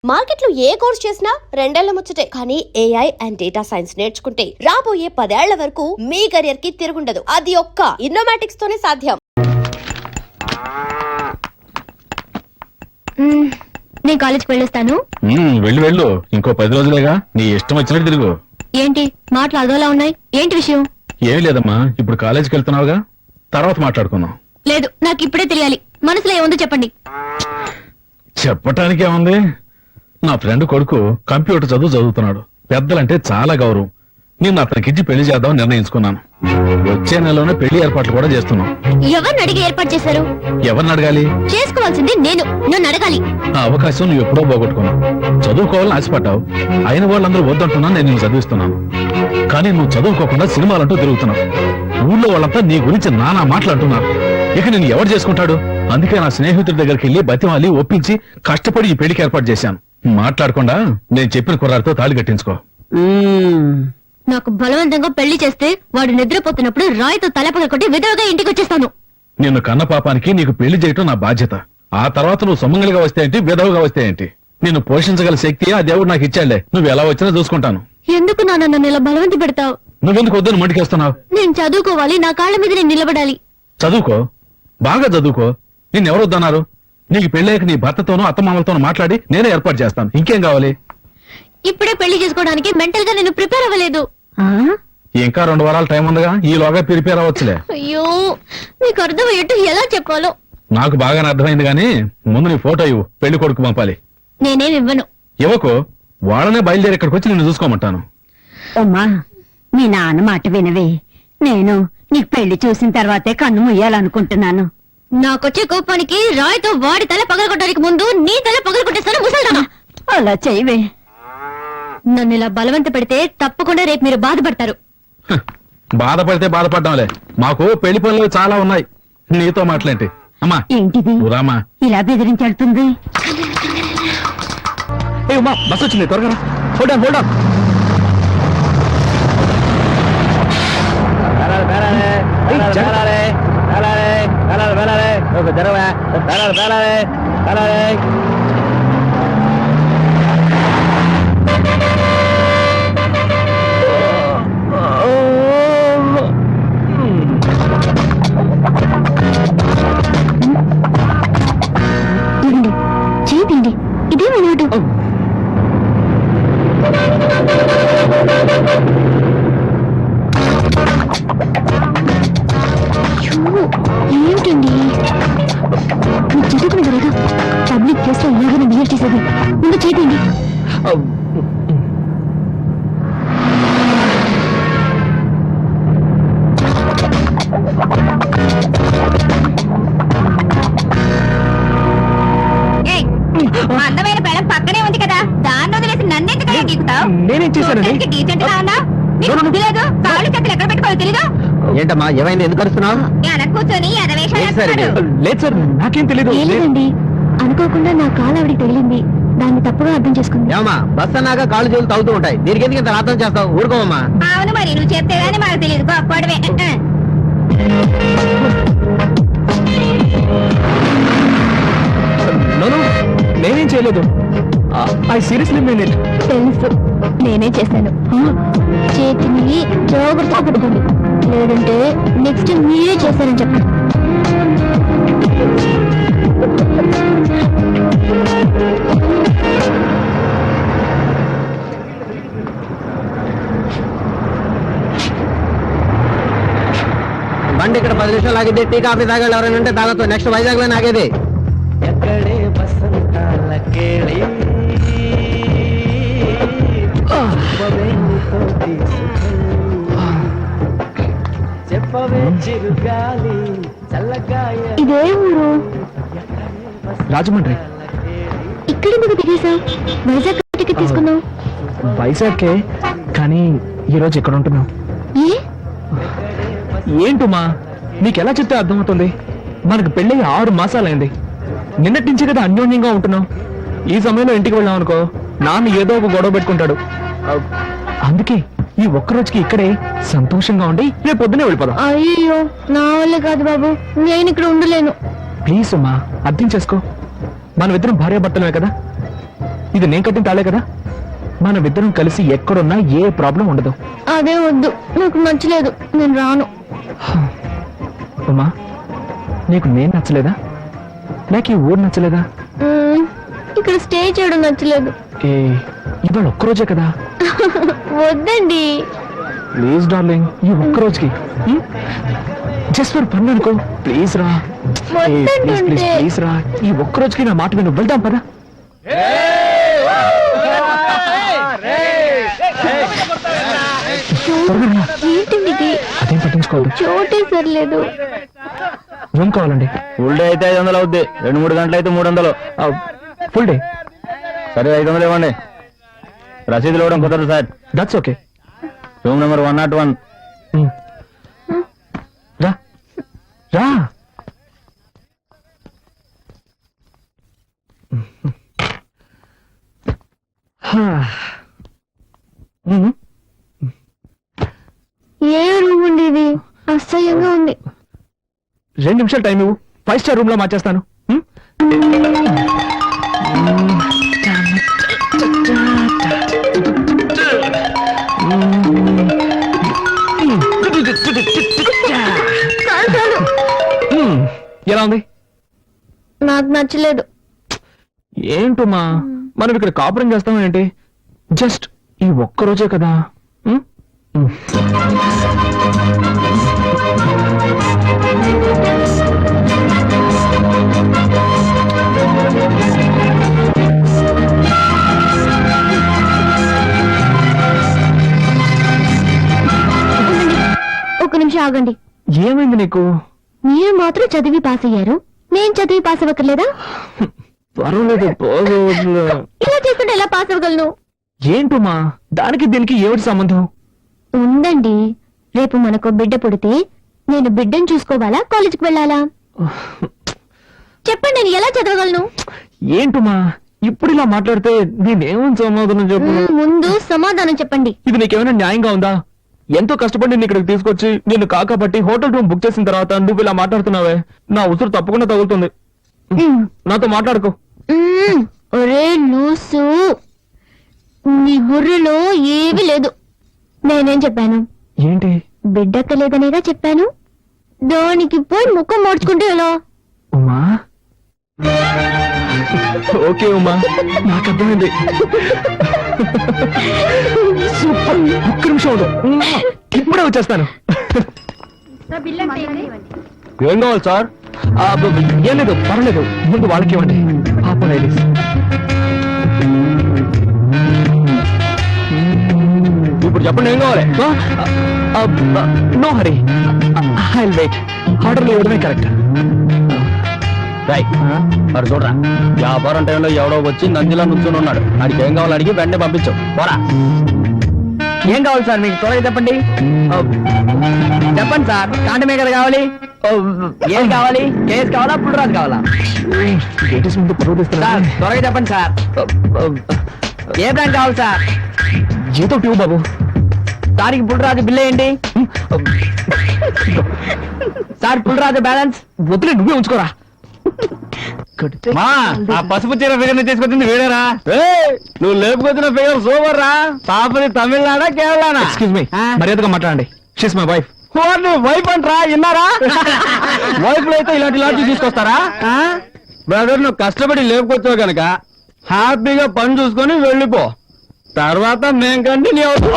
Market లో ఏ course చేసినా రెండేళ్ల ముచ్చటే. కానీ ఏఐ అండ్ డేటా సైన్స్ నేర్చుకుంటే రాబోయే 10 ఏళ్ల వరకు మీ కెరియర్ కి తిరుగుండదు. అది ఒక్క ఇన్నోమాటిక్స్ తోనే సాధ్యం. నేను కాలేజ్కి వెళ్ళొస్తాను. వెళ్ళు ఇంకో 10 రోజులేగా, నీ ఇష్టం వచ్చినట్టు తిరుగు. ఏంటి మాటలు అదోలా ఉన్నాయి? ఏంటి విషయం? ఏం లేదమ్మా, ఇప్పుడు కాలేజీకి వెళ్తున్నావుగా, తర్వాత మాట్లాడుకుందాం. లేదు, నాకు ఇప్పుడే తెలియాలి. మనసులో ఏముందో చెప్పండి. చెప్పటానికి ఏముంది, నా ఫ్రెండ్ కొడుకు కంప్యూటర్ చదువుతున్నాడు. పెద్దలంటే చాలా గౌరవం. నేను అతనికిచ్చి పెళ్లి చేద్దాం నిర్ణయించుకున్నాను. వచ్చే నెలలోనే పెళ్లి ఏర్పాట్లు కూడా చేస్తున్నాం. ఎవరిని అడిగి ఏర్పాటు చేశారు? ఎవరిని అడగాలి? చేసుకోవాల్సింది నేను, నన్ను అడగాలి. ఆ అవకాశం నువ్వు ఎప్పుడో పోగొట్టుకున్నావు. చదువుకోవాలని ఆశపడ్డావు. అయిన వాళ్ళందరూ వద్దంటున్నా నేను నిన్ను చదివిస్తున్నాను. కానీ నువ్వు చదువుకోకుండా సినిమాలంటూ తిరుగుతున్నావు. ఊళ్ళో వాళ్ళంతా నీ గురించి నానా మాట్లాడుతున్నారు. ఇక నేను ఎవరు చేసుకుంటాడు? అందుకే నా స్నేహితుడి దగ్గరికి వెళ్లి బతిమాలి ఒప్పించి కష్టపడి ఈ పెళ్లికి ఏర్పాటు చేశాను. మాట్లాడకుండా నేను చెప్పిన కుర్రాడితో తాళి కట్టించుకో. నాకు బలవంతంగా పెళ్లి చేస్తే వాడు నిద్రపోతున్నప్పుడు రాయితో తలపగ కొట్టి విధవగా ఇంటికి వచ్చేస్తాను. నిన్ను కన్న పాపానికి నీకు పెళ్లి చేయటం నా బాధ్యత. ఆ తర్వాత నువ్వు సొమ్మంగలిగా వస్తే ఏంటి, విధవగా వస్తే ఏంటి, నిన్ను పోషించగల శక్తి ఆ దేవుడు నాకు ఇచ్చాడులే. నువ్వు ఎలా వచ్చినా చూసుకుంటాను. ఎందుకు నాన్న నన్ను ఇలా బలవంతి పెడతావు? నువ్వెందుకు వద్దని మడికేస్తున్నావు? నేను చదువుకోవాలి, నా కాళ్ళ మీద నేను నిలబడాలి. చదువుకో, బాగా చదువుకో. నిన్నెవరు వద్దన్నారు? నీకు పెళ్ళాక నీ భర్తతోనూ అత్తమామలతోనూ మాట్లాడి నేనే ఏర్పాటు చేస్తాను. ఇంకేం కావాలి? ఇప్పుడే పెళ్లి చేసుకోవడానికి మెంటల్ గా నేను ప్రిపేర్ అవ్వలేదు. ఇంకా 2 వారాల టైం ఉందిగా, ఈలోగా ప్రిపేర్ అవ్వచ్చులే. అయ్యో, మీకు అర్థమయ్యేట్టు ఎలా చెప్పాలో. నాకు బాగానే అర్థమైంది గానీ ముందు నీ ఫోటో ఇవ్వు, పెళ్లి కొడుకు పంపాలి. నేనేం ఇవ్వను. ఇవ్వకు, వాళ్ళనే బయలుదేరి ఇక్కడికి వచ్చి నిన్ను చూసుకోమంటాను. అమ్మా, మీ నాన్న మాట వినవే. నేను నీకు పెళ్లి చూసిన తర్వాతే కన్ను ముయ్యాలనుకుంటున్నాను. నాకొచ్చే కోపానికి రాయితో వాడి తల పగలగొట్టడానికి ముందు నీ తల పగలగొట్టేస్తాను ముసల్దానా. అలా చేయవే. నన్ను ఇలా బలవంత పెడితే తప్పకుండా రేపు మీరు బాధపడతారు. బాధపడితే బాధపడ్డాంలే, మాకు పెళ్లి పనులు చాలా ఉన్నాయి. నీతో మాట్లాంటి. అమ్మా ఏంటిది రామా, ఇలా బెదిరించెళ్తుంది? బస్ వచ్చింది, త్వరగా హోల్డ్ హోల్డ్. చేయండి, ఇదే మనోడు. ఏమిటండి నువ్వు చదువుకునే కదా, పబ్లిక్ ప్లేస్ లో ఇలాగే బిహేవ్ చేసేది. ముందు చేయండి. అందమైన పెళ్ళం పక్కనే ఉంది కదా, దాన్ని వదిలేసి నన్నెందుకు గీకుతావు? నేనేం చేశానండి? డీసెంట్ గా ఉన్నా, నీకు బుద్ధి లేదు. కాళ్ళు చేతులు ఎక్కడ పెట్టుకోవాలి తెలీదు. ఏంటమ్మా, ఏమైంది? ఎందుకు అరుస్తున్నావు? వెనక కూర్చొని లేదు సార్, నాకేం తెలీదు. లేదండి, అనుకోకుండా నా కాలు ఆవిడ తగిలింది. దాన్ని తప్పుగా అర్థం చేసుకుంది. ఏమమ్మా, బస్ అన్నాక కాళ్ళు చేతులు తగ్గుతూ ఉంటాయి. దీనికి ఎందుకు ఇంత అర్థం చేస్తావు? ఊరుకోమమ్మా. అవును, మరి నువ్వు చెప్తే గానీ మాకు తెలియదు. గొప్పడివే. నేనేం చేయలేదు. I seriously mean it. తెలుసు, నేనే చేశాను. చేతిని జాగ్రత్తగా పట్టుకోండి, లేదంటే నెక్స్ట్ మీరే చేశారని చెప్పండి. బండి ఇక్కడ 10 నిమిషాలు ఆగితే టీ కాఫీ తాగాలి. ఎవరైనా ఉంటే తాగొచ్చు. నెక్స్ట్ వైజాగ్ లో ఆగేది. ఇదే ఊరు? రాజమండ్రి. ఇక్కడ ఎందుకు దిగేశావు? వైజాగ్ టికెట్ తీసుకున్నావు. వైజాగ్కే, కానీ ఈరోజు ఎక్కడ ఉంటున్నావు? ఏ ఏంటమ్మా, నీకెలా చెప్తే అర్థమవుతుంది? మనకు పెళ్ళి 6 మాసాలైంది. నిన్నటి నుంచి కదా అన్యోన్యంగా ఉంటున్నావు. ఈ సమయంలో ఇంటికి వెళ్ళాం అనుకో, నాన్న ఏదో ఒక గొడవ పెట్టుకుంటాడు. అందుకే ఈ ఒక్కరోజుకి ఇక్కడే సంతోషంగా ఉండి రేపు పొద్దునే వెళ్ళిపోదాం. అయ్యో, నా వల్ల కాదు బాబు, నేను ఇక్కడ ఉండలేను. ప్లీజ్ అమ్మా, అర్థం చేసుకో. మనమిద్దరం భార్యాభర్తలమే కదా. ఇది నేను కట్టిన తాళే కదా, మనమిద్దరం కలిసి ఎక్కడున్నా ఏ ప్రాబ్లం ఉండదు. అదే వద్దు, నాకు నచ్చలేదు, నేను రాను. ఉమా, నీకు నేను నచ్చలేదా లేక ఈ ఊరు నచ్చలేదా? ఇక్కడ స్టే చేయడం నచ్చలేదు. ఏ ఇవాళ ఒక్కరోజే కదా. వద్దండి. ప్లీజ్ డార్లింగ్, ఈ ఒక్కరోజుకి జస్ట్ ఫర్ పన్ను అనుకో. ప్లీజ్ రా, ప్లీజ్ రా, ఈ ఒక్కరోజుకి నా మాట విను. వెళ్దాం పదా. ఏంటండి ఇది? అదేం పట్టించుకోవద్దు. చోటే సరిలేదు. రూమ్ కావాలండి. ఫుల్ డే అయితే 500 అవుద్ది, 2-3 గంటలు అయితే 300. ఫుల్ డే సరే 500 ఇవ్వండి. రసీదులు ఇవ్వడం కుదరదు sir. That's okay. Room number 101. రా రా. ఏ రూమ్ అండి ఇది? అసహ్యంగా ఉంది. 2 నిమిషాలు టైం ఇవ్వు, 5 స్టార్ రూమ్ లో మార్చేస్తాను. ఎలా ఉంది? నాకు నచ్చలేదు. ఏంటమ్మా, మనం ఇక్కడ కాపురం చేస్తాం ఏంటి? జస్ట్ ఈ ఒక్క రోజే కదా. ఒక నిమిషం ఆగండి. ఏమైంది నీకు? మీరు మాత్రం చదివి పాస్ అయ్యారు, నేను చదివి పాస్ అవ్వక్కర్లేదా? పర్వాలేదు, ఇలా చేస్తుంటే ఎలా పాస్ అవ్వగలను? ఏంటమ్మా, దానికి దీనికి ఏమిటి సంబంధం? ఉందండి. రేపు మనకు బిడ్డ పుడితే నేను బిడ్డను చూసుకోవాలా, కాలేజీకి వెళ్ళాలా? చెప్పండి, నేను ఎలా చదవగలను? ఏంటమ్మా, ఇప్పుడు ఇలా మాట్లాడితే నేనేమని సమాధానం చెప్పు? ముందు సమాధానం చెప్పండి. ఇది నీకేమైనా న్యాయంగా ఉందా? ఎంతో కష్టపడి నిన్ను ఇక్కడికి తీసుకొచ్చి నిన్ను కాకపట్టి హోటల్ రూమ్ బుక్ చేసిన తర్వాత నువ్వు ఇలా మాట్లాడుతున్నావే, నా ఉసురు తప్పకుండా తగులుతుంది. నాతో మాట్లాడుకో. ఒరే లూసు, నీ బుర్రలో ఏమీ లేదు. నేనేం చెప్పాను? ఏంటి? బిడ్డక్కలేదనేగా చెప్పాను. దానికి పోయి ముఖం మార్చుకుంటే ఎలా? ఉమా, ఓకే ఉమా, నాకు అర్థమైంది. సూపర్, ఒక్క నిమిషం ఉండు, ఇప్పుడే వచ్చేస్తాను. ఏం కావాలి సార్? ఏం లేదు, పర్వాలేదు, ముందు వాళ్ళకి ఇవ్వండి. పాపం లేడీస్. ఇప్పుడు చెప్పండి ఏం కావాలి? No hurry, I will wait. ఆర్డర్లు ఇవ్వడమే కరెక్ట్. మరి చూడరా, వ్యాపారం టైంలో ఎవడో వచ్చి నందిలా నుంచుని ఉన్నాడు. వాడికి ఏం కావాలి అడిగి వెంటనే పంపించావు. పోరా. ఏం కావాలి సార్ మీకు? త్వరగా చెప్పండి. చెప్పండి సార్, కాంట మేకర్ కావాలి. ఏం కావాలి? కేస్ కావాలా, పుల్లరాజు కావాలా? లేడీస్ ముందు పరువు తీస్తున్నా. సార్ త్వరగా చెప్పండి సార్. ఏ బ్రాండ్ కావాలి సార్? జీతో ట్యూబ్ బాబు. సార్కి పుల్లరాజు బిల్ ఏంటి సార్? పుల్లరాజు బ్యాలెన్స్ వదిలే, నువ్వే ఉంచుకోరా. మా ఆ పసుపు చీర ఫిగర్ తీసుకొచ్చింది వీడేరా? నువ్వు లేపుకొచ్చిన ఫిగర్ సూపర్ రా. పాపది తమిళనాడా కేరళనా? ఎక్స్క్యూజ్ మీ, మర్యాదగా మాట్లాడండి. She's my wife. వైఫ్ అంటరా? విన్నారా? వైఫ్ లో అయితే ఇలాంటి తీసుకొస్తారా? బ్రదర్, నువ్వు కష్టపడి లేపుకొచ్చావు కనుక హ్యాపీగా పని చూసుకొని వెళ్ళిపో. తర్వాత మేం కంటిన్యూ అవుతాం.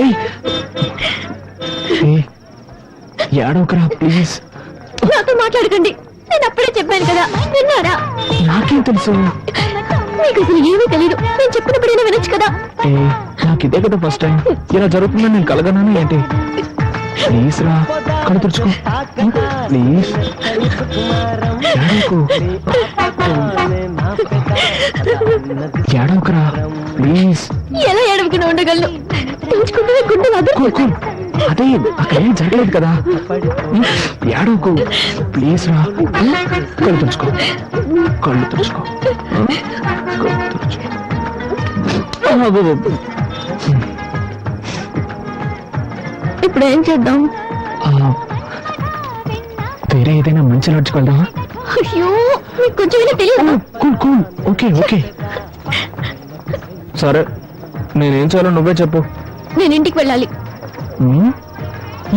ఏయ్ ఏయ్, ఏడవకరా ప్లీజ్. నాతో మాట్లాడకండి, నేను అప్పుడే చెప్పాను కదా, విన్నారా? నాకేం తెలుసు? మీకు అసలు ఏమీ తెలియదు, నేను చెప్పినప్పుడైనా వినొచ్చు కదా. ఏ నాకు ఇదే కదా ఫస్ట్ టైం. ఇలా జరుగుతుందని నేను కలగనాను ఏంటి? ప్లీజ్ రా, కళ్ళు తుడుచుకో ప్లీజ్. ఏడవకరా ప్లీజ్. ఎలా ఏడవకుండా ఉండగలను? పెంచుకుంటే గుండెలు అదుపు. అదే అక్కడ ఏం జరగలేదు కదా. ఏడవకు ప్లీజ్ రా. కళ్ళు తుడుచుకో, కళ్ళు తుడుచుకో, కళ్ళు తుడుచుకో. ఇప్పుడు ఏం చేద్దాం? వేరే ఏదైనా మంచి లాడ్జ్కి వెళ్దామా? అయ్యో, మీకు కొంచెం తెలియదు. Cool cool, okay okay. సరే, నేనేం చేయాలో నువ్వే చెప్పు. నేను ఇంటికి వెళ్ళాలి.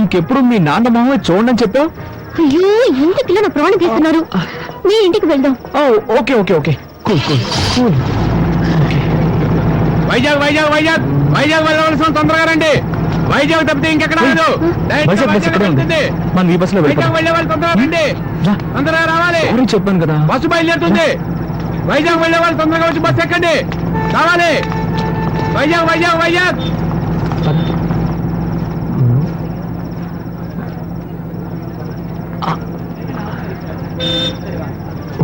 ఇంకెప్పుడు మీ నాన్న మామ చూడని చెప్పావు. అయ్యో, ఎందుకు ఇలా నా ప్రాణం తీస్తున్నారు? నేను ఇంటికి వెళ్దాం. Okay okay okay, cool cool cool. Vizag Vizag Vizag Vizag వెళ్ళవలసిన తొందరగా రండి. వైజాగ్ తప్పితే ఇంకెక్కడ లేదు. వైజాగ్ బస్ ఎక్కడే ఉంది, మనం ఈ బస్సులో వైజాగ్ వెళ్ళిపోతాం. వెళ్ళే వాళ్ళు తొందరగా రండి, తొందరగా రావాలి. ఎవరు చెప్పాను కదా. బస్సు బయలుదేరుతుంది. వైజాగ్ వెళ్ళే వాళ్ళు తొందరగా వచ్చి బస్సు ఎక్కండి, రావాలి. వైజాగ్ వైజాగ్ వైజాగ్.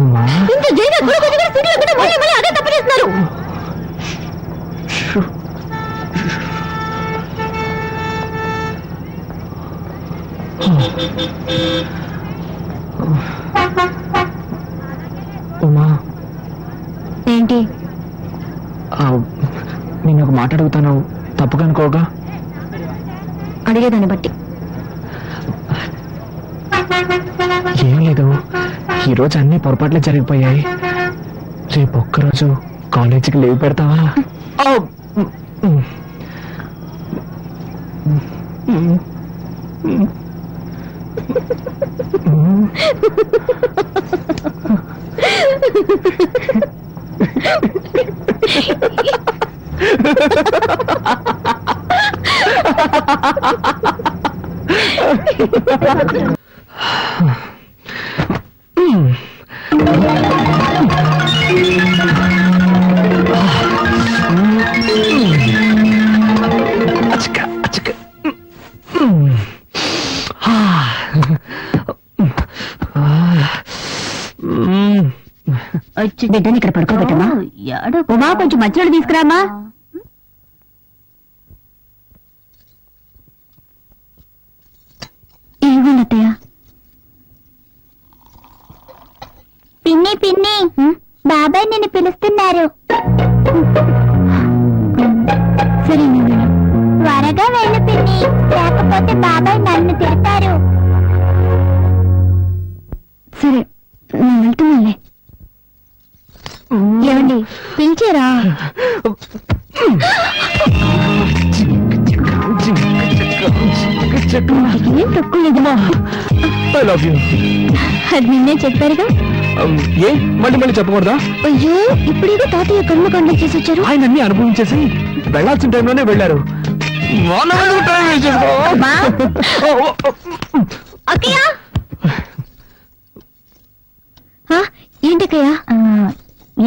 ఉమా, ఇంత జైగా గురువు గారు సీట్లు ఎక్కడ మళ్ళీ మళ్ళీ అదే తప్పు చేస్తున్నారు. ఉమా, ఏంటి? నేను ఒక మాట అడుగుతాను, తప్పుగా అనుకోగా. అడిగేదాన్ని బట్టి. ఏం లేదు, ఈరోజు అన్ని పొరపాట్లే జరిగిపోయాయి. రేపు ఒక్కరోజు కాలేజీకి లీవ్ పెడతావా? వచ్చి బిడ్డని ఇక్కడ పడుకోబెట్టమ్మా. ఉమా, కొంచెం మంచినీళ్ళు తీసుకురామా. ఏమిటి అత్తయ్య? పిన్ని పిన్ని, బాబాయ్ నిన్ను పిలుస్తున్నారు. సరే, నేను వెళ్ళు. త్వరగా వెళ్ళు పిన్ని, లేకపోతే బాబాయ్ నన్ను తిడతారు. సరే, నేను వెళ్తున్నానులే. ఏమండి, పిలిచారా? ఏం తక్కువ లేదు. I love you. అది నిన్నే చెప్పారుగా. ఏ మళ్ళీ మళ్ళీ చెప్పకూడదా? అయ్యో, ఇప్పుడేదో తాతయ్య కళ్ళు కండం చేసి వచ్చారు. ఆయన అన్ని అనుభవించేసి వెళ్ళాల్సిన టైంలోనే వెళ్ళారు. అక్కయ్య, ఏంటక్కయ్య?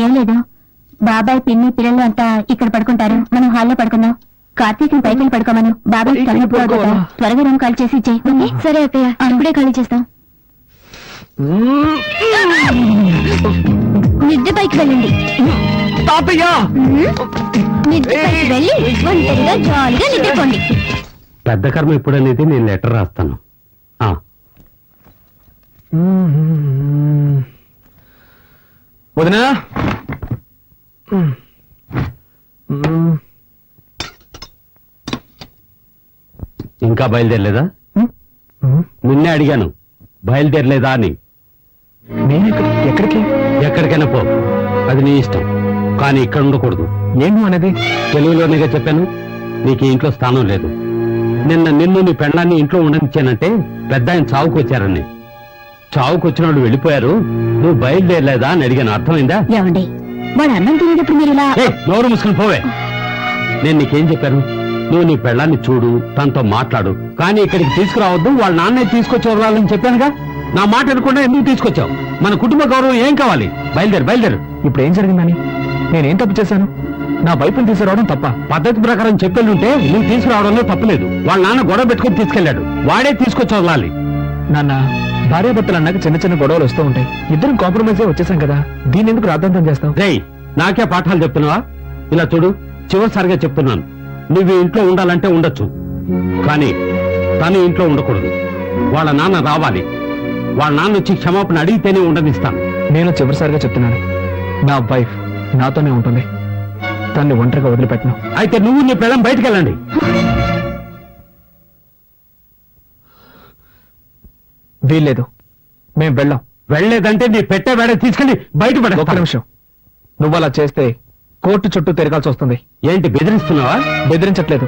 ఏం లేదు, బాబాయ్ పిన్ని పిల్లలు అంతా ఇక్కడ పడుకుంటారు, మనం హాల్లో పడుకుందాం. కార్తీక్ పైకి పడుకోమను. బాబాయ్ తలనొప్పి అవుతుందా? త్వరగా రూమ్ ఖాళీ చేసి ఇచ్చేయి. సరే అక్కయ్య, ఇప్పుడే ఖాళీ చేస్తాం. మిద్దె పైకి వెళ్ళండి. తాతయ్య, మిద్దె పైకి వెళ్ళి ఒంటరిగా జాలీగా నిద్రపోండి. పెద్ద కర్మ ఎప్పుడనేది నేను లెటర్ రాస్తాను. వదినా, ఇంకా బయలుదేరలేదా? నిన్నే అడిగాను, బయలుదేరలేదా అని. నేను ఎక్కడికి? ఎక్కడికైనా పో, అది నీ ఇష్టం, కానీ ఇక్కడ ఉండకూడదు. ఏం అనేది? తెలుగులోనేగా చెప్పాను, నీకు ఈ ఇంట్లో స్థానం లేదు. నిన్ను నీ పెళ్ళాన్ని ఇంట్లో ఉండనిచ్చానంటే పెద్ద ఆయన చావుకు వచ్చారని. చావుకు వచ్చిన వాళ్ళు వెళ్ళిపోయారు, నువ్వు బయలుదేరలేదా అని అడిగాను. అర్థమైందా? ఏమండి, వాడు అన్నం తినేటప్పుడు మీరు ఇలా నోరు మూసుకుని పోవే. నేను నీకేం చెప్పాను? నువ్వు నీ పెళ్ళాన్ని చూడు, తనతో మాట్లాడు, కానీ ఇక్కడికి తీసుకురావద్దు. వాళ్ళ నాన్నే తీసుకొచ్చి వదలాలని చెప్పానుగా. నా మాట అనుకుండా ఎందుకు తీసుకొచ్చావు? మన కుటుంబ గౌరవం ఏం కావాలి? బయలుదేరు. ఇప్పుడు ఏం జరిగిందని? నేనేం తప్పు చేశాను? నా వైపుని తీసుకురావడం తప్ప? పద్ధతి ప్రకారం చెప్పెళ్ళుంటే నువ్వు తీసుకురావడంలో తప్పులేదు. వాళ్ళ నాన్న గొడవ పెట్టుకుని తీసుకెళ్లాడు, వాడే తీసుకొచ్చి వదలాలి. నాన్న, భార్యాభర్తలు అన్నాక చిన్న చిన్న గొడవలు వస్తూ ఉంటాయి. ఇద్దరం కాంప్రమైజ్ వచ్చేసాం కదా, దీన్ని ఎందుకు రాద్ధాంతం చేస్తావు? రేయ్, నాకే పాఠాలు చెప్తున్నావా? ఇలా చూడు, చివరిసారిగా చెప్తున్నాను. నువ్వు ఈ ఇంట్లో ఉండాలంటే ఉండొచ్చు, కానీ తను ఇంట్లో ఉండకూడదు. వాళ్ళ నాన్న రావాలి. వాళ్ళ నాన్న వచ్చి క్షమాపణ అడిగితేనే ఉండనిస్తాను. నేను చివరిసారిగా చెప్తున్నాను, నా వైఫ్ నాతోనే ఉంటుంది. తన్ని ఒంటరిగా వదిలిపెట్టను. అయితే నువ్వు నీ పిల్లం బయటికి వెళ్ళండి. వీల్లేదు, మేం వెళ్ళాం. వెళ్ళలేదంటే నీ పెట్టే వేడ తీసుకెళ్లి బయట ఒక్క పడ. నిమిషం. నువ్వు అలా చేస్తే కోర్టు చుట్టూ తిరగాల్సి వస్తుంది. ఏంటి బెదిరిస్తున్నావా? బెదిరించట్లేదు,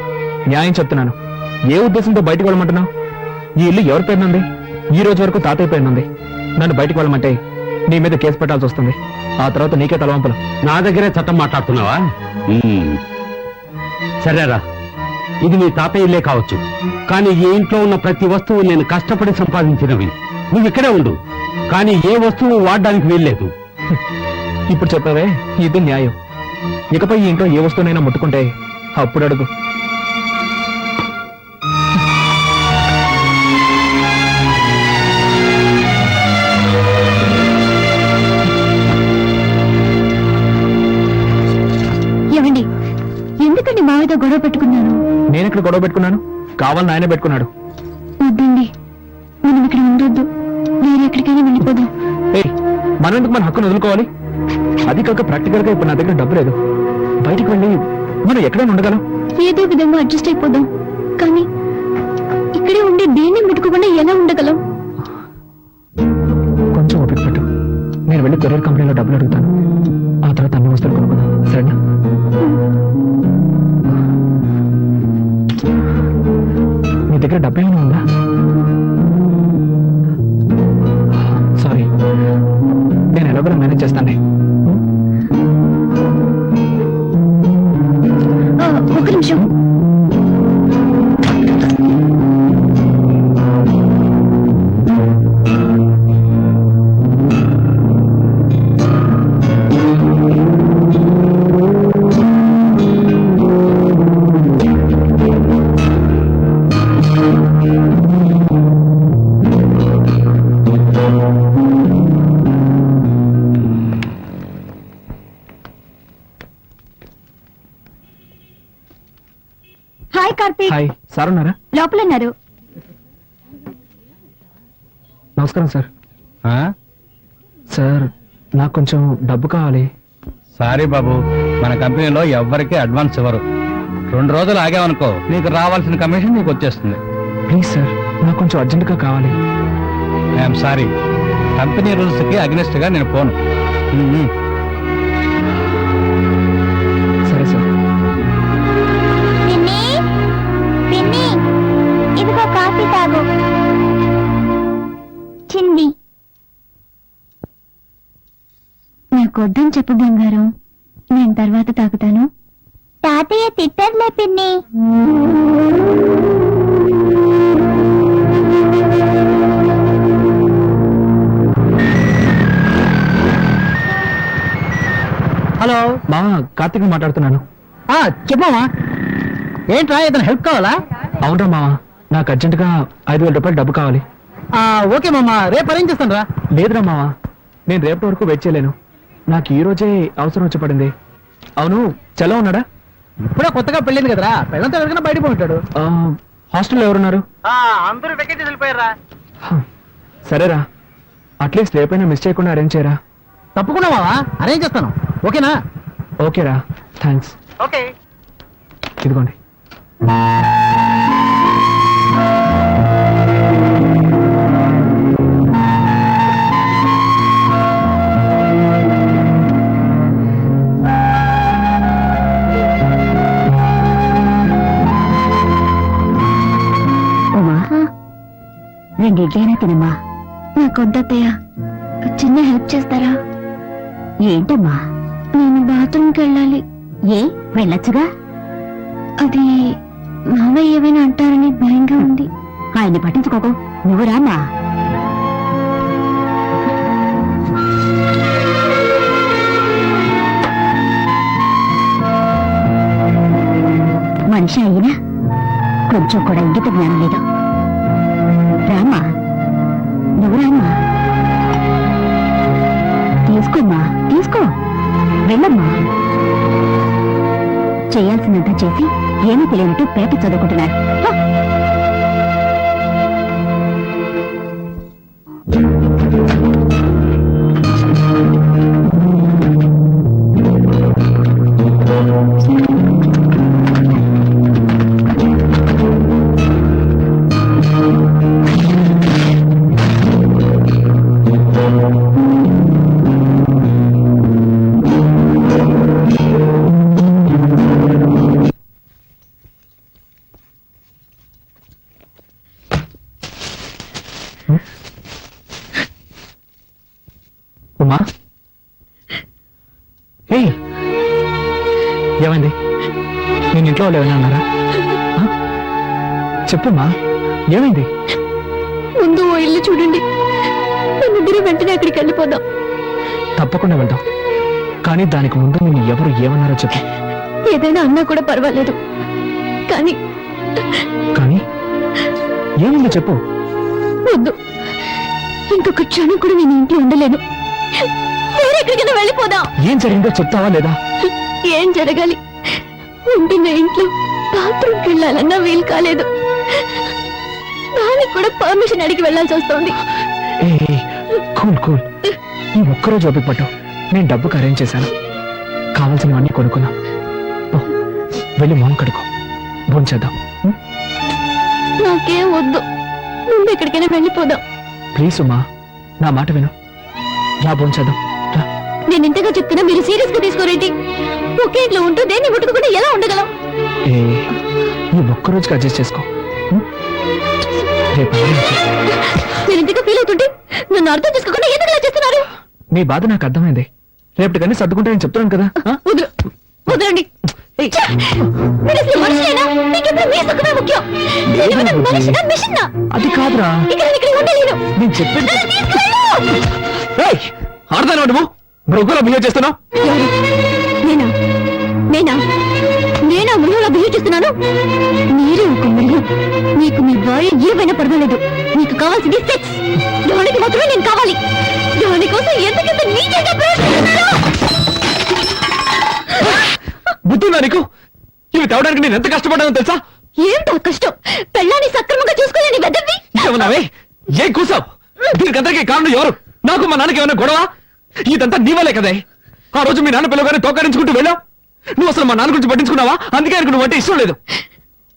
న్యాయం చెప్తున్నాను. ఏ ఉద్దేశంతో బయటకు వెళ్ళమంటున్నావు? ఈ ఇల్లు ఎవరి పేరునుంది? ఈ రోజు వరకు తాతయ్య పేరునుంది. నన్ను బయటకు వెళ్ళమంటే నీ మీద కేసు పెట్టాల్సి వస్తుంది. ఆ తర్వాత నీకే తలవంపులు. నా దగ్గరే చట్టం మాట్లాడుతున్నావా? సరేరా, ఇది నీ తాతయ్య ఇల్లే కావచ్చు, కానీ ఈ ఇంట్లో ఉన్న ప్రతి వస్తువు నేను కష్టపడి సంపాదించినవి. నువ్వు ఇక్కడే ఉండు, కానీ ఏ వస్తువు వాడడానికి వీల్లేదు. ఇప్పుడు చెప్పావే, ఇది న్యాయం. ఇకపై ఈ ఇంట్లో ఏ వస్తువునైనా ముట్టుకుంటే అప్పుడు అడుగు. ఏమండి, ఎందుకండి మావితో గొడవ పెట్టుకున్నాను? నేనెక్కడ గొడవ పెట్టుకున్నాను? కావాలని ఆయనే పెట్టుకున్నాడు. వద్దండి, మనం ఇక్కడ ఉండొద్దు, వేరే ఎక్కడికైనా వెళ్ళిపోదాం. ఏయ్, మనం ఎందుకు మన హక్కును వదులుకోవాలి? అది కాక ప్రాక్టికల్ గా ఇప్పుడు నా దగ్గర డబ్బు లేదు. బయటికి వెళ్ళి మనం ఎక్కడైనా ఉండగలం. ఏదో విధంగా అడ్జస్ట్ అయిపోదాం, కానీ ఇక్కడే ఉండి దేన్ని ముట్టుకోకుండా ఎలా ఉండగలం? కొంచెం ఓపిక పెట్టు. నేను వెళ్ళి కొరియర్ కంపెనీలో డబ్బులు అడుగుతాను. ఆ తర్వాత అన్ని వస్తువులు కొనుక్కుందాం, సరేనా? నీ దగ్గర డబ్బు ఏమైనా ఉందా? సారీ, నేను ఎలాగో మేనేజ్ చేస్తాను. ఒక నిమిషం. హాయ్ కార్తీక్. హాయ్, సార్ ఉన్నారా? లోపల ఉన్నారు. నమస్కారం సార్. సార్, నాకు కొంచెం డబ్బు కావాలి. సారీ బాబు, మన కంపెనీలో ఎవ్వరికీ అడ్వాన్స్ ఇవ్వరు. 2 రోజులు ఆగావనుకో, నీకు రావాల్సిన కమిషన్ నీకు వచ్చేస్తుంది. ప్లీజ్ సార్, నాకు కొంచెం అర్జెంటుగా కావాలి. ఐఎమ్ సారీ, కంపెనీ రూల్స్ కి అగ్నెస్ట్ గా నేను పోను. సరే సార్. పిన్ని, పిన్ని, ఇదిగో కాఫీ తాగు. చింది. నాకు వద్దని చెప్పు బంగారం, నేను తర్వాత తాగుతాను. తాతయ్య తిట్టర్లే పిన్ని. హలో, మా కార్తీక్ మాట్లాడుతున్నాను. చెప్పమ్మా. ఏంట్రా, ఏదైనా హెల్ప్ కావాలా? అవునరా మావా, నాకు అర్జెంటుగా 5,000 రూపాయలు డబ్బు కావాలి. ఓకే మామా, రేపు అరేంజ్ చేస్తాను రా. లేదురా మావా, నేను రేపటి వరకు వెయిట్ చేయలేను. నాకు ఈ రోజే అవసరం వచ్చి పడింది. అవును, చలో ఉన్నాడా? ఇప్పుడే కొత్తగా పెళ్ళింది కదరా, పెళ్ళంతా ఎవరికైనా బయట పోయింటాడు. హాస్టల్లో ఎవరున్నారు? అందరూ వెకేట్ వెళ్ళిపోయారా. సరేరా, అట్లీస్ట్ రేపైనా మిస్ చేయకుండా అరేంజ్ చేయరా. తప్పకుండా మావా, అరేంజ్ చేస్తాను. ఓకేనా? ఓకేరా, థ్యాంక్స్. ఓకే. ఇదిగోండి. రెండు ఇడ్లైనా తినమ్మా. నాకు వద్దత్తయ్య, చిన్న హెల్ప్ చేస్తారా? ఏంటమ్మా? నేను బాత్రూమ్కి వెళ్ళాలి. ఏ, వెళ్ళొచ్చుగా. అది మామయ్య ఏమైనా అంటారని భయంగా ఉంది. ఆయన్ని పట్టించుకోకు, నువ్వు రామా. మనిషి అయినా కొంచెం కూడా ఇంగిత జ్ఞానం లేదు. రామా, నువ్వు రామా. తీసుకోమ్మా, తీసుకో, వెళ్ళమ్మా. చేయాల్సినంత చేసి ఏమీ తెలియనట్టు పేపర్ చదువుకుంటున్నారు. హ! ఉమా, ఏయ్, ఏమైంది? నేను ఇంట్లో వాళ్ళు ఏమైనా అన్నారా? ఆ? చెప్పమ్మా, ఏమైంది? ముందు ఓ ఇల్లు చూడండి, మనిద్దరం వెంటనే అక్కడికి వెళ్ళిపోదాం. తప్పకుండా వెళ్దాం, కానీ దానికి ముందు నేను ఎవరు ఏమన్నారో చెప్పు. ఏదైనా అన్నా కూడా పర్వాలేదు, కానీ కానీ ఏముంది చెప్పు. వద్దు, ఇంకొక క్షణం కూడా నేను ఇంట్లో ఉండలేను. వేరే ఎక్కడికైనా వెళ్ళిపోదాం. ఏం జరిగిందో చెప్తావా లేదా? ఏం జరగాలి? ఉంటున్న ఇంట్లో బాత్రూమ్కి వెళ్ళాలన్నా వీలు కాలేదు. దానికి కూడా పర్మిషన్ అడిగి వెళ్ళాల్సి వస్తుంది. కూల్ కూల్, ఈ ఒక్కరోజు ఓపిక పట్టు. నేను డబ్బుకి అరేంజ్ చేశాను, కావాల్సినవన్నీ కొనుక్కున్నా. పో, వెళ్ళి మొహం కడుకో, భోంచేద్దాం. నాకేం వద్దు, ముందు ఎక్కడికైనా వెళ్ళిపోదాం. ప్లీజ్ ఉమా, నా మాట విను. రా, భోంచేద్దాం, రా. నేను ఇంతగా చెప్తున్నా, మీరు సీరియస్ గా తీసుకోరేంటి? ఒకే ఇంట్లో ఉంటూ దేన్ని ముట్టుకోకుండా ఎలా ఉండగలం? ఈ ఒక్కరోజుకి అడ్జస్ట్ చేసుకో. రేపు నేను ఇంతగా ఫీల్ అవుతుంటే నన్ను అర్థం చేసుకోకుండా ఎందుకు ఇలా చేస్తున్నారు? నీ బాధ నాకు అర్థమైంది. రేపటి కానీ సర్దుకుంటాయని చెప్తున్నాను కదా. వదలు, వదలండి. ఛ! మీరు అసలు మనుషులేనా? మీకెప్పుడు మీ సుఖమే ముఖ్యం. నేనేమైనా మనిషినా, మిషన్నా? అది కాదురా, ఇక నేను ఇక్కడ ఉండలేను. నేను చెప్పేది. నన్ను తీసుకువెళ్ళు. ఆడదాను నువ్వు మృగంలో బిహేవ్ చేస్తున్నావు. నేనా నేనా నేనా మృగంలో బిహేవ్ చేస్తున్నాను? మీరే ఒక మృగం. మీకు మీ భార్య ఏమైనా పర్వాలేదు, మీకు కావాల్సింది సెక్స్. దానికి మాత్రమే నేను కావాలి. దానికోసం ఎంతకంత నీచంగా ప్రవర్తిస్తున్నారు? బుద్ధుందా నీకు? ఇవి తేవడానికి నేను ఎంత కష్టపడ్డానో తెలుసా? ఏమిటో కష్టం? పెళ్ళాన్ని సక్రమంగా చూసుకోలేని వెదవి. ఏమన్నావే? ఏం కూసావు? దీనికంతకీ కారణం ఎవరు? నాకు మా నాన్నకి ఏమైనా గొడవ? ఇదంతా నీ వల్లే కదే. ఆ రోజు మీ నాన్న పిల్లగానే తోకరించుకుంటూ వెళ్ళావు. నువ్వు అసలు మా నాన్న గురించి పట్టించుకున్నావా? అందుకే ఆయనకు నువ్వు అంటే ఇష్టం లేదు.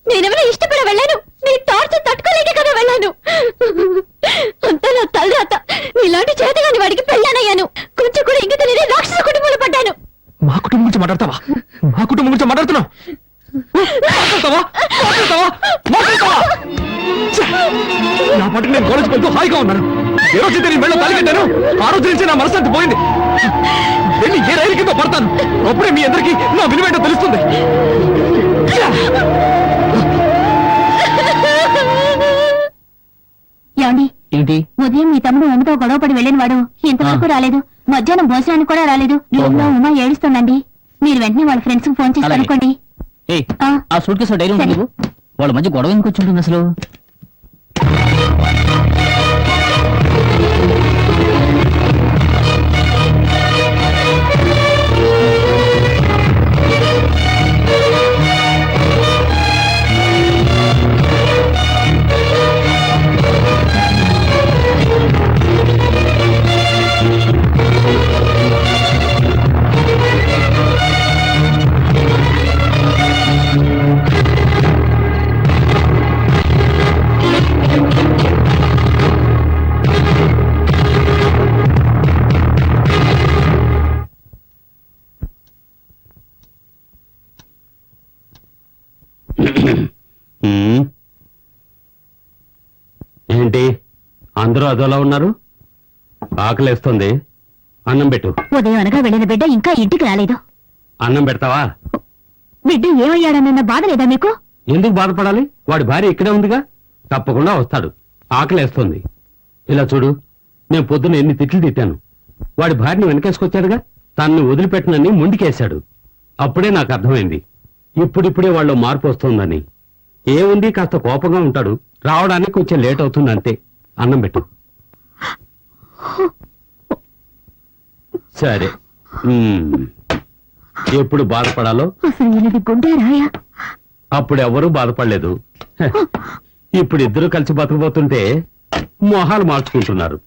నేనెవరో ఇష్టపడ వెళ్ళాను, నీ టార్చర్ తట్టుకోలేకే కదా వెళ్ళాను. అంతా నా తలరాత. నీలాంటి చేతగాని వాడికి పెళ్ళానయ్యాను. కొంచెం కూడా ఇంక తెలియని రాక్షస కుటుంబంలో పడ్డాను. మా కుటుంబం గురించి మాట్లాడతావా? మా కుటుంబం గురించి మాట్లాడుతున్నావు? నా పాటికి నేను కాలేజ్ వెళ్తూ హాయిగా ఉన్నాను. ఏ రోజైతే నేను వెళ్ళ తాలిగట్టాను, ఆ రోజు నుంచి నా మనసంతా పోయింది. వెళ్ళి ఏ రైలు కింద పడతాను, అప్పుడే మీ అందరికీ నా విలువేంటో తెలుస్తుంది. ఏమండి, ఏంటి? ఉదయం మీ తమ్ముడు ఉమ్మతో గొడవపడి వెళ్ళిన వాడు ఇంతవరకు రాలేదు. మధ్యాహ్నం భోజనానికి కూడా రాలేదు. రూమ్ లో ఉమ ఏడుస్తుందండి. మీరు వెంటనే వాళ్ళ ఫ్రెండ్స్ కి ఫోన్ చేసి అలాగే. కనుక్కోండి. ఆ సూట్ కేసు డైరీ సరే. ఉంటుంది. వాళ్ళ మధ్య గొడవ ఎందుకు వచ్చి ఉంటుంది అసలు? ఏంటి అందరూ అదోలా ఉన్నారు? ఆకలేస్తుంది, అన్నం పెట్టు. ఉదయం అనగా వెళ్ళిన బిడ్డ ఇంకా ఇంటికి రాలేదు. అన్నం పెడతావా? బిడ్డ ఏమయ్యాడన్న బాధ లేదా మీకు? ఎందుకు బాధపడాలి? వాడి భార్య ఇక్కడే ఉందిగా, తప్పకుండా వస్తాడు. ఆకలేస్తోంది. ఇలా చూడు, నేను పొద్దున ఎన్ని తిట్లు తిట్టాను. వాడి భార్యని వెనకేసుకొచ్చాడుగా, తనని వదిలిపెట్టనని ముందుకేశాడు. అప్పుడే నాకు అర్థమైంది ఇప్పుడిప్పుడే వాళ్ళు మార్పు వస్తోందని. ఏముంది, కాస్త కోపంగా ఉంటాడు, రావడానికి కొంచెం లేట్ అవుతుంది అంతే. అన్నం పెట్టు. సరే, ఎప్పుడు బాధపడాలో అసలు ఈయనది గుండె రాయా? అప్పుడు ఎవరూ బాధపడలేదు. హ, ఇప్పుడు ఇద్దరు కలిసి బతకబోతుంటే మొహాలు మార్చుకుంటున్నారు.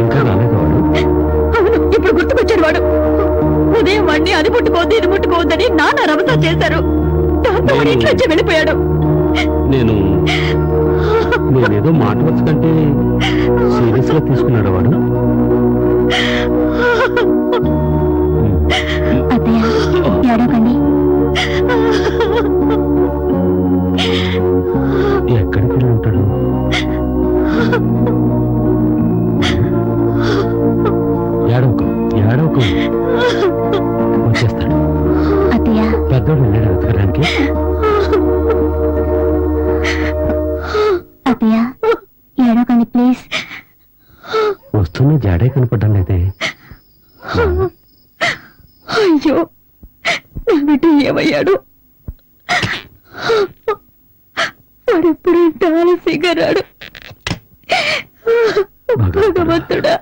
ఇంకా రాలేదు వాడు. అవును, ఇప్పుడు గుర్తుకొచ్చాడు వాడు. ఉదయం వాడిని అది ముట్టుకోవద్దు ఇది ముట్టుకోవద్దని నాన్న రభస చేశారు. దాంతో వాడు ఇంట్లో వచ్చి వెళ్ళిపోయాడు. నేనేదో మాట వచ్చు కంటే సీరియస్ గా తీసుకున్నాడు వాడు. అత్తయ్య ఏడవకండి. ఎక్కడికి వెళ్ళి ఉంటాడు? ఏడవకు ఏడవకు, వచ్చేస్తాడు. అత్తయ్య పెద్దోడు వెళ్ళాడు వెతకడానికి. అత్తయ్య ఏడవకండి ప్లీజ్. వస్తున్న జాడే కనపడ్డం లేదే. అయ్యో, నా బిడ్డ ఏమయ్యాడు? వాడెప్పుడు ఇంత ఆలస్యంగా రాడు. భగవంతుడా,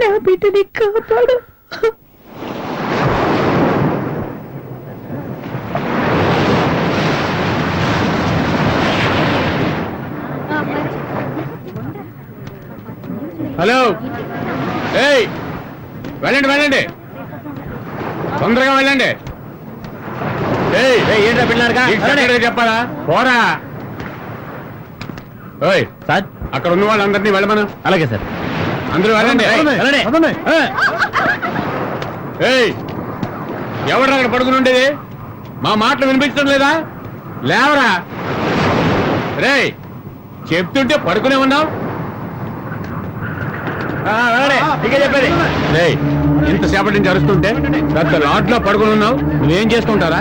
నా బిడ్డని కాపాడు. హలో, ఏయ్ వెళ్ళండి వెళ్ళండి, తొందరగా వెళ్ళండి. ఏంటా పిల్లలుగా చెప్పాలా? పోరా. ఓయ్ సార్, అక్కడ ఉన్న వాళ్ళందరినీ వెళ్ళమను. అలాగే సార్, అందరూ వెళ్ళండి. ఏయ్, ఎవరు అక్కడ పడుకుని ఉండేది? మా మాటలు వినిపించడం లేదా? లేవరా. రేయ్, చెప్తుంటే పడుకునే ఉన్నావు. చెప్పేది ఇంతసేపటి నుంచి అరుస్తుంటే పెద్ద లాట్లో పడుకుని ఉన్నావు. నువ్వేం చేసుకుంటారా?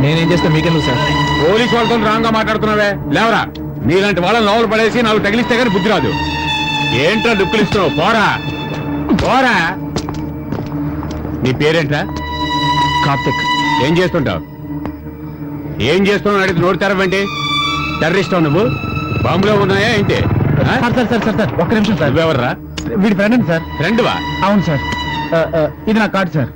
నేనేం చేస్తే మీకెందుకు సార్? పోలీసు వాళ్ళతో రాంగ్ గా మాట్లాడుతున్నావే. లేవరా. నీలాంటి వాళ్ళని లోపల పడేసి నాకు తగిలిస్తే కానీ బుద్ధి రాదు. ఏంట్రా దుక్కులు ఇస్తున్నావు? పోరా పోరా. నీ పేరేంట్రా? కార్తిక్. ఏం చేస్తుంటావు? ఏం చేస్తున్నావు అడిగితే నోరు తెరవండి. టెర్రరిస్టావు నువ్వు? బాంబులో ఉన్నాయా ఏంటి? సార్ ఒక్క నిమిషం సార్. నువ్వెవర్రా? వీడి ఫ్రెండ్ సార్. ఫ్రెండ్వా? అవును సార్. ఇది నా కార్డు సార్.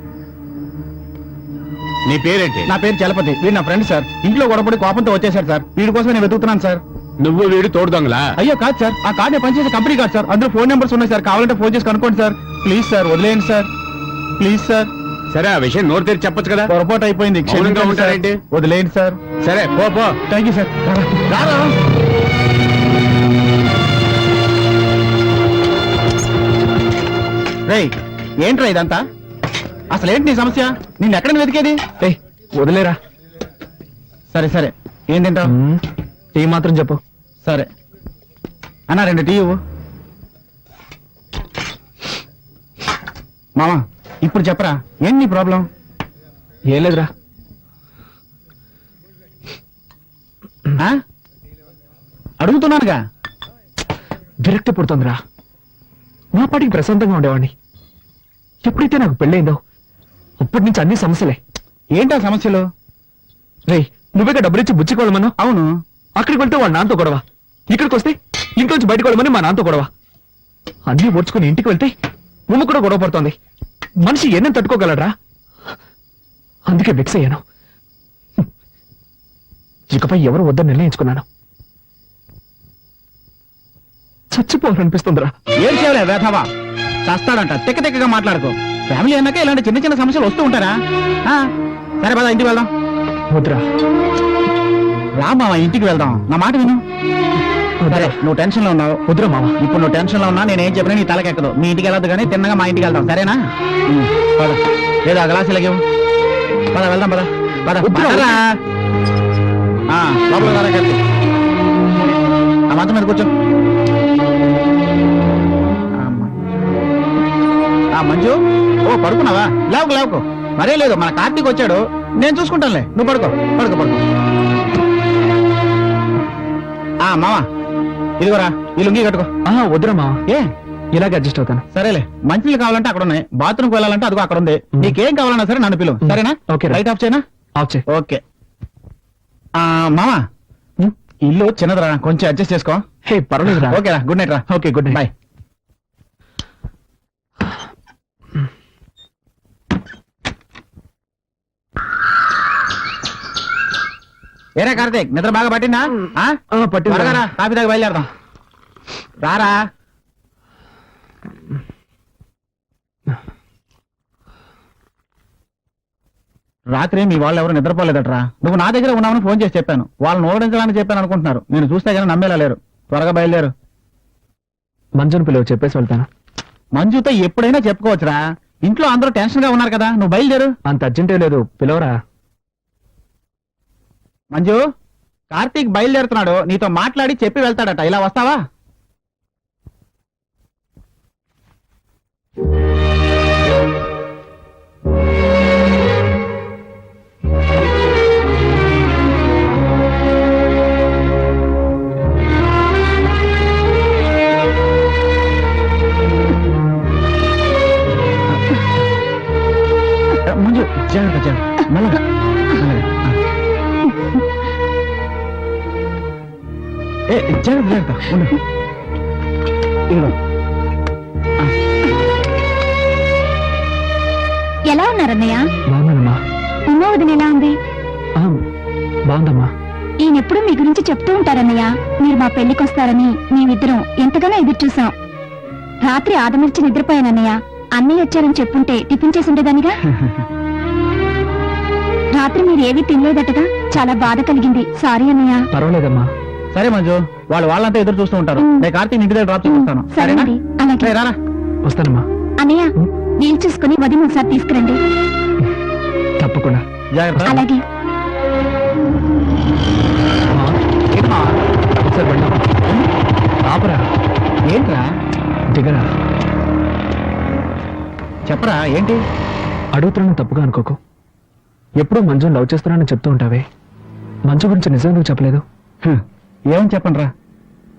నీ పేరేంటి? నా పేరు చలపతి. వీడు నా ఫ్రెండ్ సార్. ఇంట్లో గొడవపడి కోపంతో వచ్చేసారు సార్. వీడి కోసం నేను వెతుకుతున్నాను సార్. నువ్వు వీడు తోడు దొంగలా? అయ్యో కాదు సార్, ఆ కార్డు నేను పనిచేసే కంపెనీ కార్డు సార్. అందులో ఫోన్ నెంబర్స్ ఉన్నాయి సార్. కావాలంటే ఫోన్ చేసి కనుక్కోండి సార్. ప్లీజ్ సార్, వదిలేయండి సార్. Please sir. సరే, ఆ విషయం నోరు తెరిచి చెప్పొచ్చు కదా. పొరపాటు అయిపోయింది, మౌనంగా ఉంటారేంటి? వదిలేయండి సార్. సరే పో పో. Thank you sir. రేయ్, ఏంట్రా ఇదంతా? అసలేంటి నీ సమస్య? నిన్ను ఎక్కడ వెతికేది? వదిలేరా. సరే సరే, ఏం తింటావు? టీ మాత్రం చెప్పు. సరే అన్నా, 2 టీ ఇవ్వు. మామా, ఇప్పుడు చెప్పరా, ఏంటి నీ ప్రాబ్లం? ఏం లేదురా. అడుగుతున్నానుగా. విరక్తి పుడుతుందిరా. నా పాటికి ప్రశాంతంగా ఉండేవాడిని. ఎప్పుడైతే నాకు పెళ్ళైందో అప్పటి నుంచి అన్ని సమస్యలే. ఏంటా సమస్యలు? రే, నువ్వేగా డబ్బులిచ్చి బుచ్చుకోవాలమన్నా? అవును. అక్కడికి వెళ్తే వాళ్ళ నాన్నతో గొడవ, ఇక్కడికి వస్తే ఇంట్లోంచి బయటకు వెళ్ళమని మా నాన్నతో గొడవ. అన్నీ ఓడ్చుకుని ఇంటికి వెళ్తే నువ్వు కూడా గొడవ పడుతోంది. మనిషి ఎన్నం తట్టుకోగలరా? అందుకే వెక్స్ అయ్యాను. ఇకపై ఎవరు వద్దని నిర్ణయించుకున్నాను. చచ్చిపోవాలనిపిస్తుందిరా. ఏం చేయలే వేధవా, చస్తాడంట. తెక్క తెక్కగా మాట్లాడుకో. ఫ్యామిలీ అన్నాక ఇలాంటి చిన్న చిన్న సమస్యలు వస్తూ ఉంటారా? సరే పద, ఇంటికి వెళ్దాం. వద్దురా, రా మామ ఇంటికి వెళ్దాం నా మాట విను సరే నువ్వు టెన్షన్ లో ఉన్నావు వద్దురా మావా. ఇప్పుడు నువ్వు టెన్షన్ లో ఉన్నా నేనేం చెప్పినా నీ తలకెక్కదు మీ ఇంటికి వెళ్ళదు కానీ తిన్నగా మా ఇంటికి వెళ్దాం సరేనా పద లేదా గ్లాస్ ఇలాగేవు పద వెళ్దాం పద పద పదరా. లోపల రా కార్తీక్. ఆ మంచం మీద కూర్చో మంజు ఓ పడుకున్నావా లేవుకు మరే లేదు మన కార్తీక్ వచ్చాడు నేను చూసుకుంటానులే నువ్వు పడుకో పడుకో పడుకో మావా ఇదిగోరా ఈ లుంగి కట్టుకో వద్దురా మావా, ఏ ఇలాగే అడ్జస్ట్ అవుతాను. సరేలే మంచినీళ్ళు కావాలంటే అక్కడ ఉన్నాయి బాత్రూమ్కి వెళ్ళాలంటే అదిగో అక్కడ ఉంది నీకేం కావాలన్నా సరే నన్ను పిలువు సరేనా ఓకే రా. లైట్ ఆఫ్ చేయనా ఆఫ్ చేయి. ఓకే మామా ఇల్లు చిన్నదిరా కొంచెం అడ్జస్ట్ చేసుకో హే పర్వాలేదురా. ఓకేరా గుడ్ నైట్ రా ఓకే గుడ్ నైట్. బాయ్ ఏరా కార్తీక్ నిద్ర బాగా పట్టిందా పట్టిందిరా. త్వరగా రా, కాఫీ దాకా బయలుదేరదాం రారా రాత్రి మీ వాళ్ళు ఎవరు నిద్రపోలేదట్రా నువ్వు నా దగ్గర ఉన్నావని ఫోన్ చేసి చెప్పాను వాళ్ళని ఓడించడానికి చెప్పాను అనుకుంటున్నారు నేను చూస్తే కానీ నమ్మేలా లేరు త్వరగా బయలుదేరు మంజుని పిలువ చెప్పేసి వెళ్తాను. మంజుతో ఎప్పుడైనా చెప్పుకోవచ్చురా ఇంట్లో అందరూ టెన్షన్ గా ఉన్నారు కదా నువ్వు బయలుదేరు అంత అర్జెంటే లేదు, పిలవరా. మంజు కార్తీక్ బయలుదేరుతున్నాడు నీతో మాట్లాడి చెప్పి వెళ్తాడట ఇలా వస్తావా మంజు జాగ్రత్త జాగ్రత్త మెల్లగా మెల్లగా జాగ్రత్త జాగ్రత్త ఉండు ఇదిగో ఎలా ఉన్నారన్నయ్య? బాగున్నానమ్మా. అమ్మ వదిన ఎలా ఉంది? బాగుందమ్మా. ఈయనెప్పుడు మీ గురించి చెప్తూ ఉంటారన్నయ్య. మీరు మా పెళ్లికి వస్తారని మేమిద్దరం ఎంతగానో ఎదురు చూసాం. రాత్రి ఆదమర్చి నిద్రపోయానన్నయ్య. అన్నయ్య వచ్చారని చెప్పుంటే టిఫిన్ చేసి ఉండేదానిగా. రాత్రి మీరు ఏవీ తినలేదటగా చాలా బాధ కలిగింది. సారీ అన్నయ్య. పర్వాలేదమ్మా. సరే మంజు వాళ్ళంతా ఎదురు చూస్తూ ఉంటారు నేను కార్తీక్ ఇంటి దగ్గర డ్రాప్ చేస్తాను సరేనండి అలాగే. రారా వస్తానమ్మా. అన్నయ్య వీలు చూసుకుని వదిన ఒకసారి తీసుకురండి. తప్పకుండా. జాగ్రత్త అలాగే. ఒకసారి వెళ్దామా? ఆపరా. ఏంట్రా దిగరా. చెప్పరా ఏంటి అడుగుతున్నాను తప్పుగా అనుకోకు. ఎప్పుడూ మంజుని లవ్ చేస్తున్నానని చెప్తూ ఉంటావే, మంజు గురించి నిజం ఎందుకు చెప్పలేదు? ఏమని చెప్పండిరా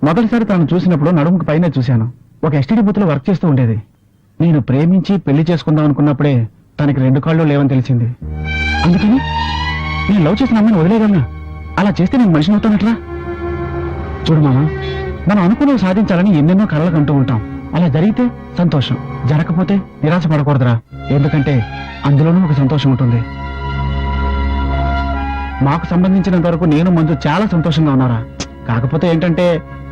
మొదటిసారి తను చూసినప్పుడు నడుముకు పైన చూశాను ఒక ఎస్టీడీ బూత్ లో వర్క్ చేస్తూ ఉండేది నేను ప్రేమించి పెళ్లి చేసుకుందాం అనుకున్నప్పుడే తనకి 2 కాళ్ళు లేవని తెలిసింది అందుకని నేను లవ్ చేసిన అమ్మాయిని వదిలేదన్నా అలా చేస్తే నేను మనిషిని అవుతానట్లా చూడు మామ మనం అనుకున్నవి సాధించాలని ఎన్నెన్నో కలలు కంటూ ఉంటాం అలా జరిగితే సంతోషం జరగకపోతే నిరాశ పడకూడదురా ఎందుకంటే అందులోనూ ఒక సంతోషం ఉంటుంది మాకు సంబంధించినంత వరకు నేను మంజు చాలా సంతోషంగా ఉన్నారా కాకపోతే ఏంటంటే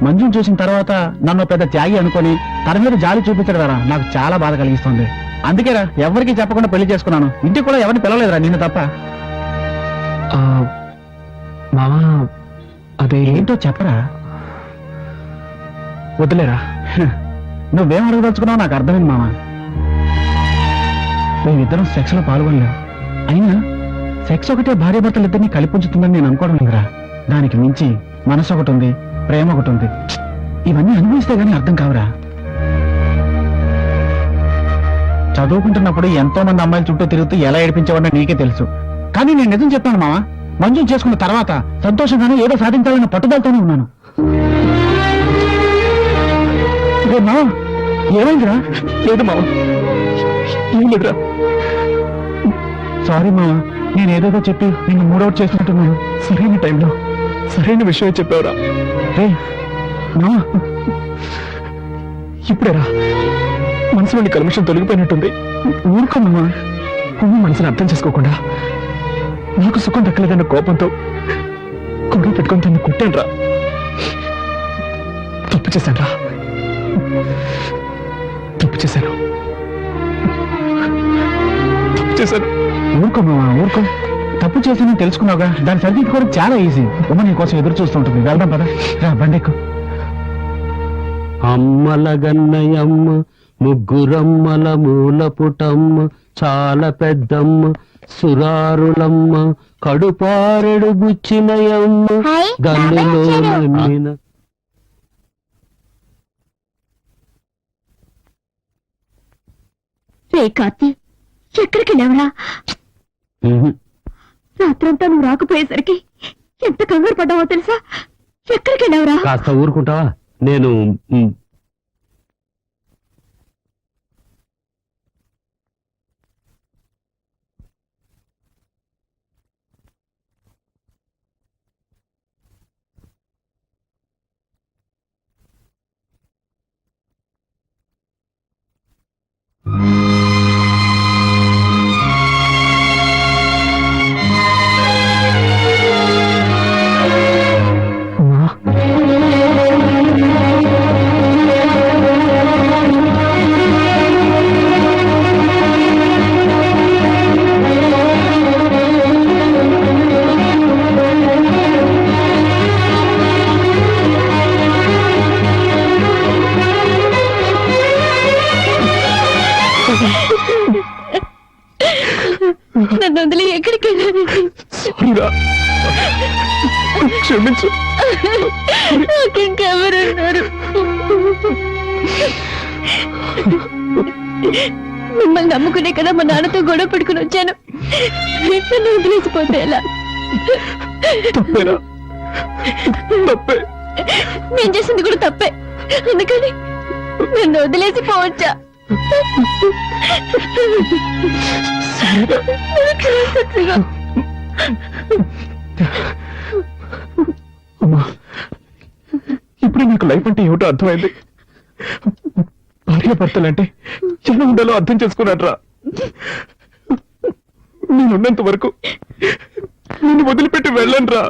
మంజుని చూసిన తర్వాత నన్ను పెద్ద త్యాగి అనుకొని తన మీద జాలి చూపించడరా నాకు చాలా బాధ కలిగిస్తుంది అందుకేరా ఎవరికి చెప్పకుండా పెళ్లి చేసుకున్నాను ఇంటికి కూడా ఎవరిని పిలవలేదురా నిన్ను తప్ప మావా అదే ఏంటో చెప్పరా వదిలేరా. నువ్వేం అడగదలుచుకున్నావు నాకు అర్థమైంది మామ మేమిద్దరం సెక్స్ లో పాల్గొనలేవు అయినా సెక్స్ ఒకటే భార్యాభర్తలు ఇద్దరిని కలిపుంచుతుందని నేను అనుకోవడం లేదురా దానికి మించి మనసు ఒకటి ఉంది ప్రేమ ఒకటి ఉంది ఇవన్నీ అనుభవిస్తే గానీ అర్థం కావురా చదువుకుంటున్నప్పుడు ఎంతో మంది అమ్మాయిల చుట్టూ తిరుగుతూ ఎలా ఏడిపించేవాడో నీకే తెలుసు కానీ నేను నిజం చెప్తాను మామ మంజుని చేసుకున్న తర్వాత సంతోషంగానే ఏదో సాధించాలన్న పట్టుదలతోనే ఉన్నాను ఏమైందిరా లేదు మావా, ఏం లేదురా. సారీ మామ నేనేదేదో చెప్పి నిన్ను మూడౌట్ చేసినట్టున్నాను సరైన టైంలో సరైన విషయం చెప్పావురా. రే మామ ఇప్పుడేరా మనసులోని కల్మషం తొలగిపోయినట్టుంది. ఊరుకో మామ నువ్వు మనసుని అర్థం చేసుకోకుండా నాకు సుఖం దక్కలేదన్న కోపంతో గొడవ పెట్టుకొని తను కొట్టానురా. తప్పు చేశానురా, తప్పు చేశాను, తప్పు చేశాను. ఊరుకో మామ ఊరుకో తప్పు తప్పు చేసి తెలుసుకున్నావుగా, దాన్ని సరిదిద్దుకోవడం చాలా ఈజీ. ఉమ్మ నీ కోసం ఎదురు చూస్తుంటుంది. వెళ్దాం పద. రా, బండెక్కు. అమ్మల గన్నయమ్మ ముగ్గురమ్మల మూల పుటమ్మ చాలా పెద్దమ్మ సురారులమ్మ కడుపారెడు బుచ్చినయమ్మ హాయ్, గన్నులో బాబాయ్ వచ్చారు. మీన రే కార్తీ, ఎక్కడికి వెళ్ళావురా? రాత్రంతా నువ్వు రాకపోయేసరికి ఎంత కంగారు పడ్డావో తెలుసా? ఎక్కడికి వెళ్ళావురా? కాస్త ఊరుకుంటావా? నేను నన్ను వదిలి ఎక్కడికి వెళ్ళానండి? సారీరా, క్షమించు. నాకు ఇంకెవరున్నారు? మిమ్మల్ని నమ్ముకునే కదా మా నాన్నతో గొడవ పెట్టుకుని వచ్చాను. నన్ను వదిలేసిపోతే ఎలా? తప్పేరా, తప్పే. నేను చేసింది కూడా తప్పే, అందుకని నన్ను వదిలేసి పోవచ్చా? అమ్మా, ఇప్పుడు నాకు లైఫ్ అంటే ఏమిటో అర్థమైంది. భార్యాభర్తలంటే ఎలా ఉండాలో అర్థం చేసుకున్నాడ్రా. నేనున్నంత వరకు నిన్ను వదిలిపెట్టి వెళ్ళను రా.